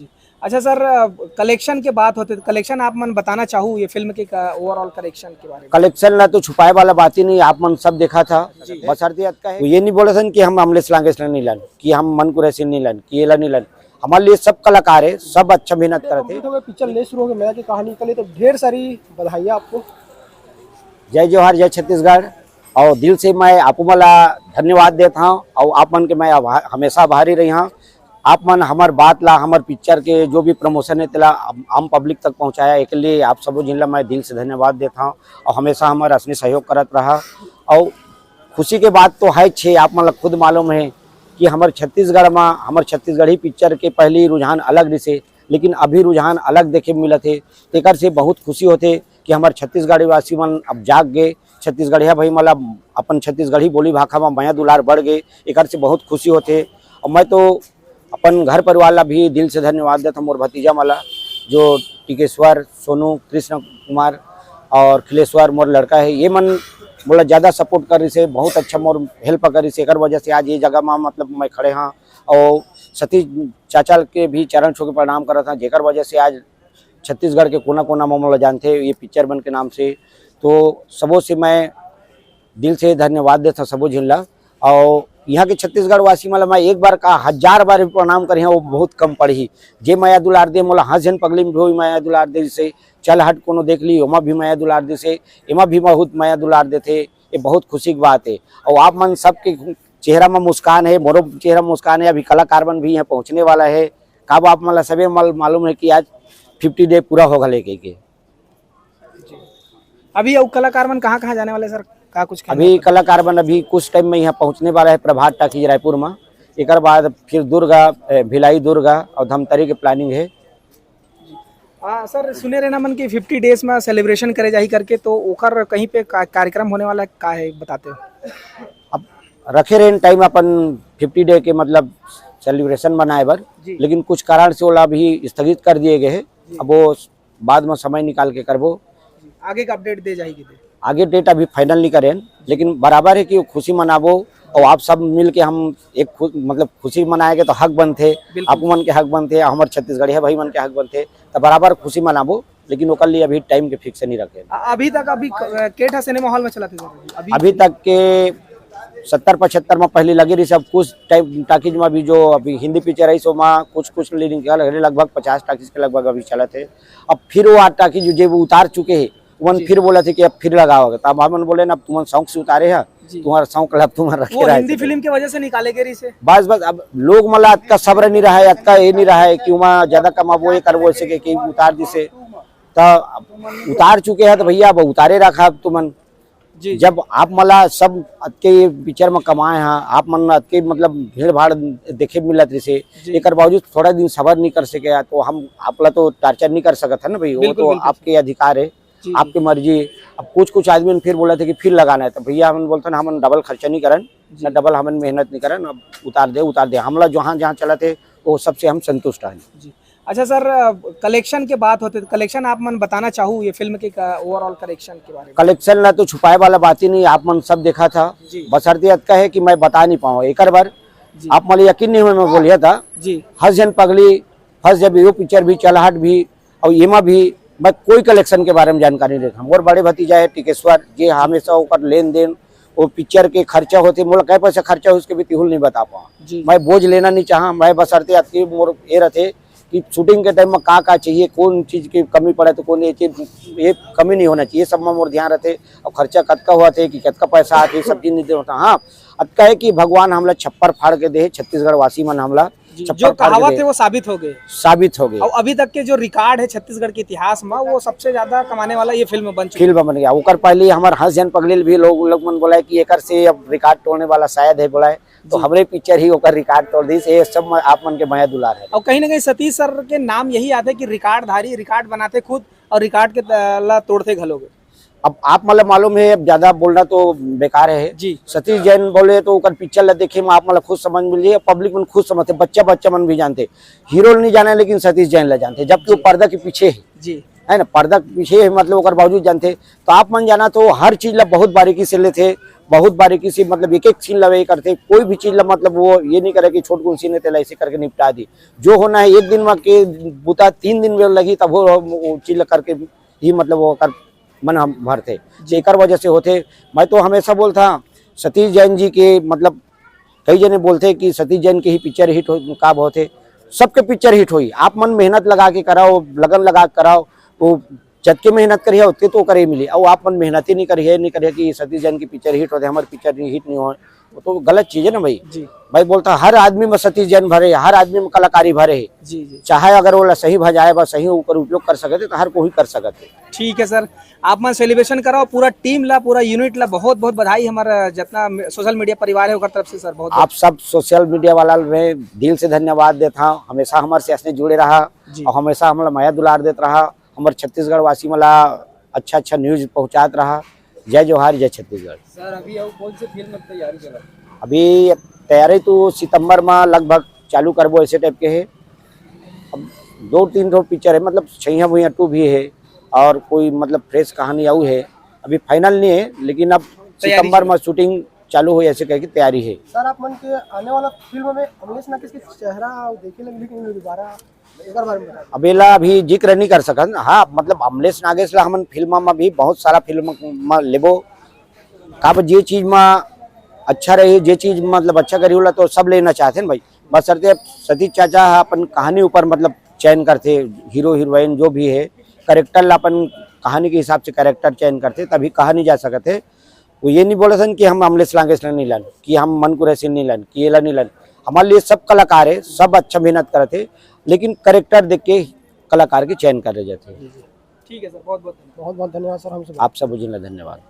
जी। अच्छा sir, collection के बात होते, कलेक्शन आप मन बताना चाहूँ ये फिल्म के ओवरऑल कलेक्शन के बारे में। कलेक्शन ना तो छुपाए वाला बात ही नहीं, आप मन सब देखा था। जी। बसरती का है ये नहीं बोले थे कि हम अमलेश लांगेश नहीं लन, कि हम मन कुरैशी नहीं लन, कि ये ला नहीं लन। हमारे लिए सब कलाकार है, सब अच्छा मेहनत करते। पिक्चर ले शुरू हो गया, मेरा की कहानी के लिए तो ढेर सारी बधाइयाँ आपको। जय जोहार, जय छत्तीसगढ़। और दिल से मैं आपको मला धन्यवाद देता हूँ और आप मन के मैं हमेशा आभारी रही हूँ। आप मन हमार बात ला, हमार पिक्चर के जो भी प्रमोशन है तेला आम पब्लिक तक पहुँचाया, एक लिए आप सब जिला मैं दिल से धन्यवाद देता हूँ। और हमेशा हमारा असली सहयोग करत रहा। और खुशी के बात तो है छे, आप मन खुद मालूम है कि हमारे छत्तीसगढ़ में हमारे छत्तीसगढ़ी पिक्चर के पहली रुझान अलग रही, लेकिन अभी रुझान अलग देखे मिले थे। तेकर से बहुत खुशी होते कि हमारे छत्तीसगढ़ी वासी मन अब जाग गए। छत्तीसगढ़िया भाई मतलब अपन छत्तीसगढ़ी बोली भाषा में माया दुलार बढ़ गए, एक से बहुत खुशी होते। और मैं तो अपन घर परिवार ला भी दिल से धन्यवाद देता हूँ। मोर भतीजा मला जो टिकेश्वर, सोनू, कृष्ण कुमार और खिलेश्वर मोर लड़का है, ये मन बोला ज़्यादा सपोर्ट कर रही से, बहुत अच्छा मोर हेल्प कर रही से। एक वजह से आज ये जगह में मतलब मैं खड़े हाँ। और सतीश चाचा के भी चरण छू के प्रणाम कर रहा था, जेकर वजह से आज छत्तीसगढ़ के कोना कोना में मोला जानते ये पिक्चर बन के नाम से। तो सबों से मैं दिल से धन्यवाद देता सबो जिला। और यहाँ के छत्तीसगढ़ वासी मतलब मैं एक बार का 1000 बार भी प्रणाम करी वो बहुत कम पड़ी। जे माया दुलार दे मोला हंस जन पगली में भी माया दुलार दे से, चल हट कोनो देख ली ओमा भी माया दुलार दे से, एमा भी बहुत माया दुलार देते। ये बहुत खुशी की बात है। और आप मन सबके चेहरा में मुस्कान है, मोरो चेहरा में मुस्कान है। अभी कलाकार मन भी यहाँ पहुँचने वाला है। कब आप मतलब सभी मालूम है कि आज 50 डे पूरा होगा लेके के। अभी वो कलाकार मन कहाँ कहाँ जाने वाले सर, का कुछ अभी कलाकार बन अभी कुछ टाइम में यहाँ पहुँचने वाला है प्रभात टाकीज रायपुर में। एक बाद फिर दुर्गा, भिलाई दुर्गा और धमतरी के प्लानिंग है। सर सुने रहना मन की 50 डेज में सेलिब्रेशन करे जाही करके, तो ओकर कहीं पे कार्यक्रम होने वाला का है बताते हो? अब रखे रहे टाइम अपन 50 डे के मतलब सेलिब्रेशन बनाए बर, लेकिन कुछ कारण से ओला भी स्थगित कर दिए गए हैं। अब वो बाद में समय निकाल के करबो, आगे का अपडेट दे जाएगी। आगे डेट अभी फाइनल नहीं करें, लेकिन बराबर है कि वो खुशी मनाबो। और आप सब मिल के हम एक मतलब खुशी मनाएंगे तो हक बनते, आप मन के हक बनते, हमारे छत्तीसगढ़िया भाई मन के हक बनते, तो बराबर खुशी मनाबो। लेकिन ओकर लिए अभी टाइम के फिक्स नहीं रखे। अभी तक अभी केठा सिनेमा हॉल में चला था अभी तक के 70-75 में पहले लगी रही सब। कुछ टाइम टाकीज में भी जो अभी हिंदी पिक्चर है सो में कुछ लगभग 50 टाकीज के लगभग अभी चला थे। अब फिर वो 8 टाकीज जो उतार चुके हैं उन फिर बोला थे कि अब फिर लगाओगे, तब हम बोले ना तुम शौक से उतारे है, तुम्हारा शौक लब तुम्हारा रखे रहा है। हिंदी फिल्म की वजह से निकाले गए से बस अब लोग मतलब अत का सब्र नहीं रहा है, अत का ये नहीं रहा है कि वहाँ ज्यादा कमाबो ये करबो ऐसे कि उतार दिसे। तो उतार चुके हैं तो भैया अब उतारे रखा अब तुमन। जब आप मला सब के पिक्चर में कमाए हैं, आप मन के मतलब भीड़ भाड़ देखे मिलत रही से, एक बावजूद थोड़ा दिन सबर नहीं कर सके तो हम आपला तो टार्चर नहीं कर सकते है ना भाई। वो तो आपके अधिकार है, आपकी मर्जी। अब कुछ आदमी फिर बोला था कि फिर लगाना है, तो भैया हम बोलते ना हम डबल खर्चा नहीं करन, ना डबल हम मेहनत नहीं करन, अब उतार दे हमला जहाँ चला थे वो सबसे हम संतुष्ट हैं। अच्छा सर, कलेक्शन के बात होते, कलेक्शन आप मन बताना चाहूँ ये फिल्म के ओवरऑल कलेक्शन के बारे में। कलेक्शन ना तो छुपाए वाला बात ही नहीं, आप मन सब देखा था। बसरती का है कि मैं बता नहीं पाऊँ एक बार, आप मन यकीन नहीं हुआ मैं बोलिया था। हंस जन पगली फर्स्ट जब यो पिक्चर भी चलहट भी और एमा भी मैं कोई कलेक्शन के बारे में जानकारी नहीं देखा। मोर बड़े भतीजा है टिकेश्वर, ये हमेशा ऊपर लेन देन वो पिक्चर के खर्चा होते, मोला कै पैसा खर्चा उसके भी तिहुल नहीं बता पाऊँ। मैं बोझ लेना नहीं चाहा, मैं बसरते आपकी मोर ये रहते कि शूटिंग के टाइम में का चाहिए, कौन चीज़ की कमी पड़े तो कौन ये चीज़ ये कमी नहीं होना चाहिए, सब में मोर ध्यान रहते। और खर्चा कतका हुआ थे कि कतका पैसा आते सब चीज नहीं होता। हाँ अतका है कि भगवान हमला छप्पर फाड़ के दे, छत्तीसगढ़ वासी मन हमला जो कहावत है वो साबित हो गए। और अभी तक के जो रिकॉर्ड है छत्तीसगढ़ के इतिहास में, वो सबसे ज्यादा कमाने वाला ये फिल्म बन गया। ओकर पहले हमारे हंस जन पगली भी लोग मन बोला कि एकर से अब रिकॉर्ड तोड़ने वाला शायद है बोला, तो हमरे पिक्चर ही ओकर रिकॉर्ड तोड़ दी से। सब आप मन के माया दुलार है। और कहीं ना कहीं सतीश सर के नाम यही आता है कि रिकॉर्डधारी, रिकॉर्ड बनाते खुद और रिकॉर्ड के तोड़ते घलोगे। अब आप मतलब मालूम है, अब ज्यादा बोलना तो बेकार है जी। सतीश जैन बोले तो ओकर पिक्चर ला देखे में आप मतलब खुद समझ मिल जाए, पब्लिक मन खुद समझते, बच्चा मन भी जानते। हीरो नहीं जाने लेकिन सतीश जैन ला जानते, जबकि वो पर्दा के पीछे है जी, है ना, पर्दा के पीछे है मतलब ओकर बावजूद जानते। तो आप मन जाना तो हर चीज ला बहुत बारीकी से लेते, बहुत बारीकी से मतलब एक एक सीन लवे करते, कोई भी चीज मतलब वो ये नहीं करे कि छोट कुन सीन तेला ऐसे करके निपटा दी। जो होना है एक दिन में के बुता 3 दिन में लगी तब वो चीज करके ही मतलब वो कर मन हम भरते जेकर वजह से होते। मैं तो हमेशा बोलता सतीश जैन जी के मतलब कई जने बोलते कि सतीश जैन के ही पिक्चर हिट हो काब होते, सबके पिक्चर हिट हुई। आप मन मेहनत लगा के कराओ, लगन लगा के कराओ, वो जतके मेहनत करिए उतने तो करे मिले। और आप मन मेहनत ही नहीं करिए, नहीं करिए कि सतीश जैन की पिक्चर हिट होते हमारी पिक्चर हिट नहीं हो, वो तो गलत चीज है ना भाई। जी भाई बोलता हर आदमी में सतीश जैन भरे, हर आदमी में कलाकारी भरे है। जी जी चाहे अगर वो सही भजाए बस सही ऊपर उपयोग कर सकते तो हर कोई कर सकते। ठीक है सर, आप मन सेलिब्रेशन कराओ, पूरा टीम ला, पूरा यूनिट ला बहुत बहुत बधाई। हमारा जितना सोशल मीडिया परिवार है ओकर तरफ से सर बहुत आप सब सोशल मीडिया वाला में दिल से धन्यवाद देता हूँ। हमेशा हमारे से जुड़े रहा जी। और हमेशा हमारा माया दुलार देता रहा। हमारे छत्तीसगढ़ वासी मला अच्छा अच्छा न्यूज पहुँचात रहा। जय जोहार, जय छत्तीसगढ़। सर अभी और कौन सी फिल्म की तैयारी चला? अभी तैयारी तो सितंबर में लगभग चालू करबो ऐसे टाइप के है। अब 2-3 पिक्चर है, मतलब छैया भुइया 2 भी है और कोई मतलब फ्रेश कहानी आऊ है। अभी फाइनल नहीं है लेकिन अब सितंबर में शूटिंग चालू हुई ऐसे कह की तैयारी है। सर आप मन के आने वाला फिल्म में अमलेश नागेश के चेहरा देखे लगे लेकिन दोबारा एक बार में बता। अबेला अभी जिक्र नहीं कर सकन। हाँ मतलब अमलेश नागेश ला हमन फिल्म में भी बहुत सारा फिल्म में लेबो काब जे चीज में अच्छा रही, जे चीज मतलब अच्छा करी होला तो सब लेना चाहते हैं भाई। बस सरते सतीश चाचा अपन कहानी ऊपर मतलब चयन करते, हीरो हीरोइन जो भी है करेक्टर ला अपन कहानी के हिसाब से करेक्टर चयन करते तभी कहानी जा सकते। वो ये नहीं बोले सन कि हम अमलेश नागेश नहीं लन, कि हम मन कुरैशी नहीं लन, कि ये ला नहीं लन। हमारे लिए सब कलाकार है, सब अच्छा मेहनत करते लेकिन करेक्टर देख के कलाकार के चयन करे जाते। ठीक है सर, बहुत बहुत बहुत बहुत धन्यवाद सर हमसे। आप सब धन्यवाद।